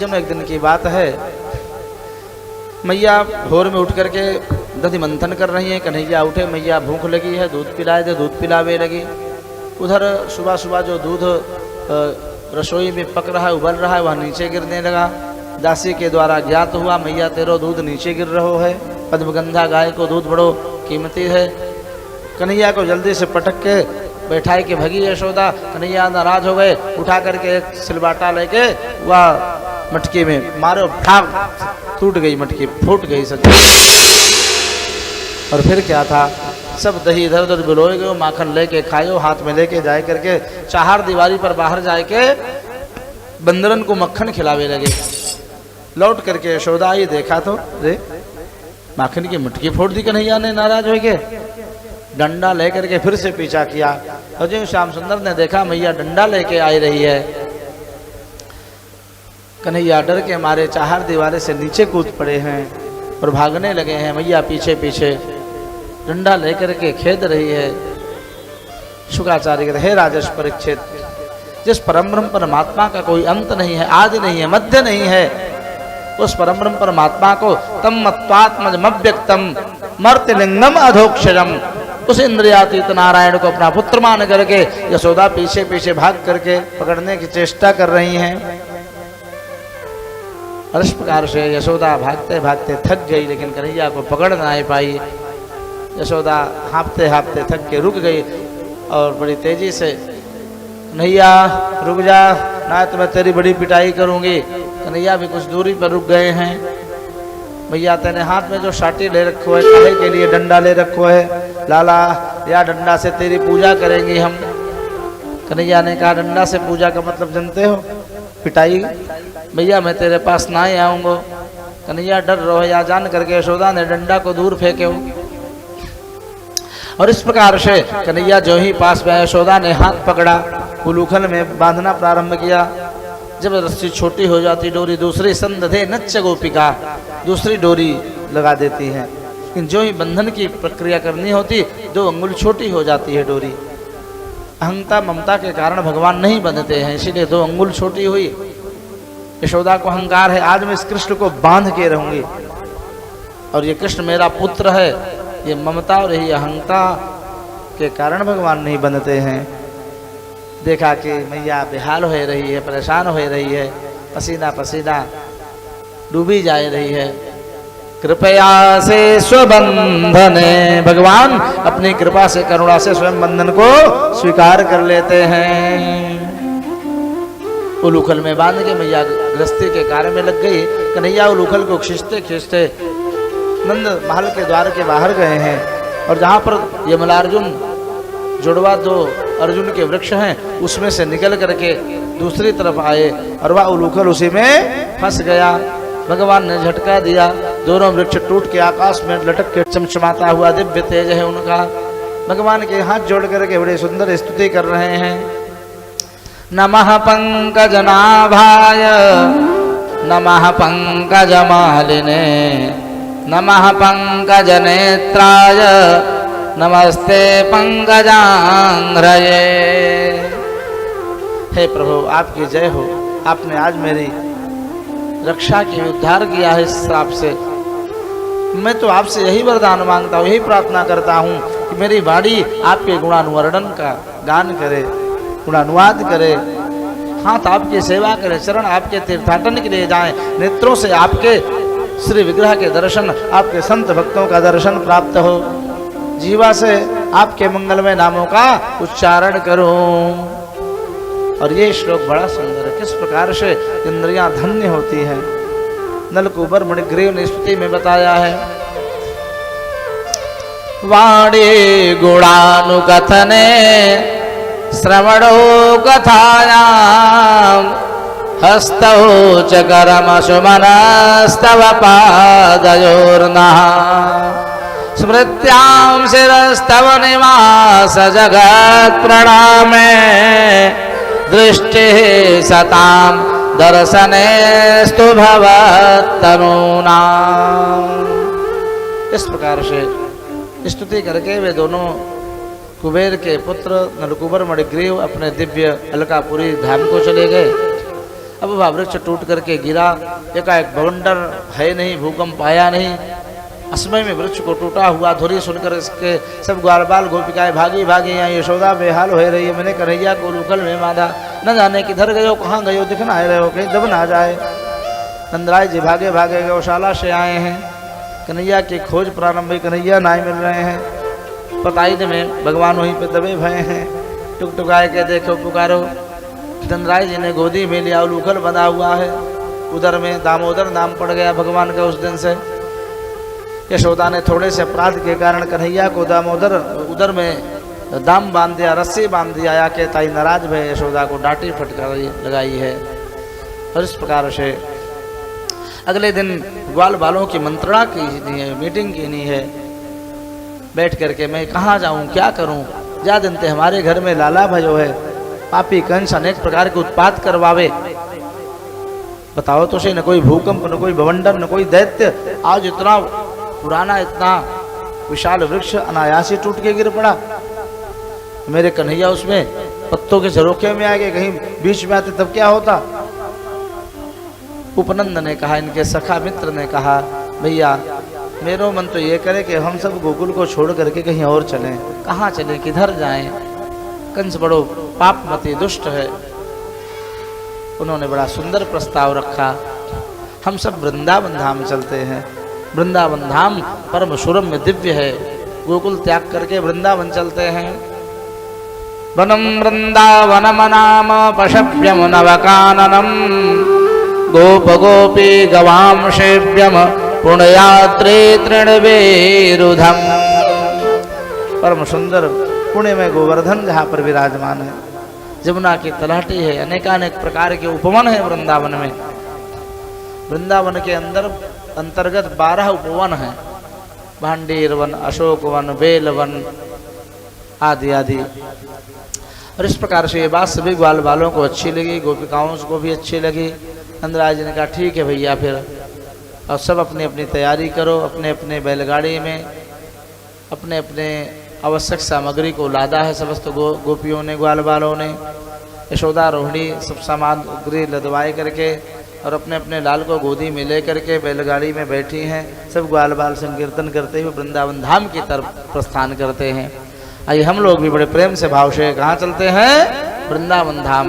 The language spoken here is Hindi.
जब एक दिन की बात है, मैया भोर में उठ करके दधि मंथन कर रही हैं। कन्हैया उठे, मैया भूख लगी है, दूध पिलाए थे, दूध पिलावे लगी। उधर सुबह सुबह जो दूध रसोई में पक रहा है, उबल रहा है, वह नीचे गिरने लगा। दासी के द्वारा ज्ञात हुआ, मैया तेरो दूध नीचे गिर रहो है। पद्मगंधा गाय को दूध बड़ो कीमती है। कन्हैया को जल्दी से पटक के बैठाई के भगी यशोदा। कन्हैया नाराज हो गए, उठा करके एक सिलबाटा लेके वह मटकी में मारो, ठाक टूट गई मटकी, फूट गई सच। और फिर क्या था, सब दही इधर उधर बिलोए गए, माखन लेके खायो, हाथ में लेके जाए करके चार दीवारी पर बाहर जाए के बंदरन को मक्खन खिलावे लगे। लौट करके यशोदा आई, देखा तो रे माखन की मटकी फोड़ दी। कन्हैया ने नाराज हो के डंडा लेकर के फिर से पीछा किया। और जो श्याम सुंदर ने देखा मैया डंडा लेके आई रही है, कन्हैया डर के मारे चार दीवारे से नीचे कूद पड़े हैं और भागने लगे हैं। मैया पीछे पीछे डंडा लेकर के खेद रही है। शुक्राचार्य कहते, हे राजर्ष परीक्षित, जिस परम ब्रह्म परमात्मा का कोई अंत नहीं है, आदि नहीं है, मध्य नहीं है, उस परम ब्रह्म परमात्मा को तम मत्वात्मजमव्यक्तम मर्त्यलिंगम अधोक्षरम, उस इंद्रियातीत नारायण को अपना पुत्र मान करके यशोदा पीछे पीछे भाग करके पकड़ने की चेष्टा कर रही हैं। और इस प्रकार से यशोदा भागते भागते थक गई, लेकिन कन्हैया को पकड़ नहीं पाई। यशोदा हाँफते हाँफते थक के रुक गई और बड़ी तेजी से, कन्हैया रुक जा, ना तो मैं तेरी बड़ी पिटाई करूंगी। कन्हैया भी कुछ दूरी पर रुक गए हैं। भैया तेने हाथ में जो साटी ले रखो है, काहे के लिए डंडा ले रखो है, लाला या डंडा से तेरी पूजा करेंगे हम। कन्हैया ने कहा, डंडा से पूजा का मतलब जानते हो, पिटाई। भैया मैं तेरे पास ना ही आऊंगा। कन्हैया डर रहो या जान करके यशोदा ने डंडा को दूर फेंके। और इस प्रकार से कन्हैया जो ही पास में, यशोदा ने हाथ पकड़ा, उलूखल में बांधना प्रारंभ किया। जब रस्सी छोटी हो जाती डोरी, दूसरी संदधे नच्च गोपिका, दूसरी डोरी लगा देती है। लेकिन जो ही बंधन की प्रक्रिया करनी होती, 2 अंगुल छोटी हो जाती है डोरी। अहंता ममता के कारण भगवान नहीं बंधते हैं, इसीलिए 2 अंगुल छोटी हुई। यशोदा को अहंकार है, आज मैं इस कृष्ण को बांध के रहूंगी और ये कृष्ण मेरा पुत्र है। ये ममता और यही अहंता के कारण भगवान नहीं बंधते हैं। देखा कि मैया बेहाल हो रही है, परेशान हो रही है, पसीना पसीना डूबी जा रही है। कृपया से स्वबंधने, भगवान अपनी कृपा से, करुणा से स्वयं बंधन को स्वीकार कर लेते हैं। उलूखल में बांध के मैया गृहस्थी के कार्य में लग गई। कन्हैया उलूखल को खींचते खींचते नंद महल के द्वार के बाहर गए हैं। और जहाँ पर यमलार्जुन जुड़वा 2 अर्जुन के वृक्ष हैं, उसमें से निकल करके दूसरी तरफ आए और वह उलूखल उसी में फंस गया। भगवान ने झटका दिया, दोनों वृक्ष टूट के आकाश में लटक के चमचमाता हुआ दिव्य तेज है उनका। भगवान के हाथ जोड़ करके बड़े सुंदर स्तुति कर रहे हैं। नमः पंकजनाभाय नमः पंकजमालिने नमः पंकजनेत्राय नमस्ते पंकजांघ्रये। हे प्रभु, आपकी जय हो। आपने आज मेरी रक्षा की, उद्धार किया है इस श्राप से। मैं तो आपसे यही वरदान मांगता हूँ, यही प्रार्थना करता हूँ कि मेरी वाणी आपके गुणानुवर्णन का गान करे, गुणानुवाद करे, हाथ आपकी सेवा करे, चरण आपके तीर्थाटन के लिए जाएं, नेत्रों से आपके श्री विग्रह के दर्शन, आपके संत भक्तों का दर्शन प्राप्त हो, जीवा से आपके मंगलमय नामों का उच्चारण करूं। और ये श्लोक बड़ा सुंदर है, किस प्रकार से इंद्रियां धन्य होती हैं। नलकूबर मणिग्रीव ने स्तुति में बताया है, वाणी गुणानुकथने श्रवणो कथायां हस्तौ च करमसुमनस्तव पादयोर्नः स्मृत्यां शिरस्तव निवास जगत् प्रणामे दृष्टिः सतां दर्शनेस्तु भवत्तनूनां। इस प्रकार से स्तुति करके वे दोनों कुबेर के पुत्र नलकूबर मणिग्रीव अपने दिव्य अलकापुरी धाम को चले गए। अब वह वृक्ष टूट करके गिरा, एकाएक बवंडर है नहीं, भूकंप आया नहीं, असमय में वृक्ष को टूटा हुआ ध्वनि सुनकर इसके सब ग्वाल बाल गोपिकाएं भागी भागी यहाँ यशोदा बेहाल हो रही है। मैंने कन्हैया को उलूखल में बांधा, न जाने किधर गयो कहाँ गयो, दिखना आए रहे हो कहीं दब ना जाए। नंदराय जी भागे भागे गौशाला से आए हैं, कन्हैया की खोज प्रारंभ हुई, कन्हैया नाई मिल रहे हैं। पताईद में भगवान वहीं पे दबे भये हैं, टुकटुकाए के देखो पुकारो। नंदराय जी ने गोदी में लिया, उलूखल बंधा हुआ है, उधर में दामोदर नाम पड़ गया भगवान का उस दिन से। यशोदा ने थोड़े से अपराध के कारण कन्हैया को दामोदर उधर में दाम बांध दिया, रस्सी बांध दिया। या के ताई नाराज भय यशोदा को डांटी फटकारी लगाई है। और इस प्रकार से अगले दिन ग्वाल बालों की मंत्रणा की है, मीटिंग की है। बैठ करके मैं कहाँ जाऊँ, क्या करूँ, जा दिन ते हमारे घर में लाला भयो है, पापी कंस अनेक प्रकार के उत्पात करवावे। बताओ तो सही, न कोई भूकंप, न कोई बवंडर, न कोई दैत्य, आज इतना पुराना इतना विशाल वृक्ष अनायास ही टूट के गिर पड़ा। मेरे कन्हैया उसमें पत्तों के झरोखे में आ गए, कहीं बीच में आते तब क्या होता। उपनंद ने कहा, इनके सखा मित्र ने कहा, भैया मेरो मन तो ये करे कि हम सब गोकुल को छोड़ करके कहीं और चलें। कहाँ चलें, किधर जाएं, कंस बड़ो पापमती दुष्ट है। उन्होंने बड़ा सुंदर प्रस्ताव रखा, हम सब वृंदावन धाम चलते हैं। वृंदावन धाम परम सुरम्य दिव्य है, गोकुल त्याग करके वृंदावन चलते हैं। वनम वृंदावनम नाम पशव्यम नवकाननम, गोप गोपी गवाम सेव्यम पुण्ययात्रे तृणवेरुधम। परम सुंदर पुण्य में गोवर्धन जहाँ पर विराजमान है, जमुना की तलहटी है, अनेकानेक प्रकार के उपवन है वृंदावन में। वृंदावन के अंतर्गत 12 उपवन हैं, भांडीर वन, अशोक वन, बेल वन आदि आदि। और इस प्रकार से ये बात सभी ग्वाल बालों को अच्छी लगी, गोपिकाओं को भी अच्छी लगी। नंदराज जी ने कहा, ठीक है भैया, फिर और सब अपनी अपनी तैयारी करो, अपने अपने बैलगाड़ी में अपने अपने आवश्यक सामग्री को लादा है समस्त गोपियों ने, ग्वाल बालों ने। यशोदा रोहिणी सब सामग्री लदवाए करके और अपने अपने लाल को गोदी में ले करके बैलगाड़ी में बैठी हैं। सब ग्वाल बाल संकीर्तन करते हुए वृंदावन धाम की तरफ प्रस्थान करते हैं। आइए हम लोग भी बड़े प्रेम से भाव से कहाँ चलते हैं, वृंदावन धाम।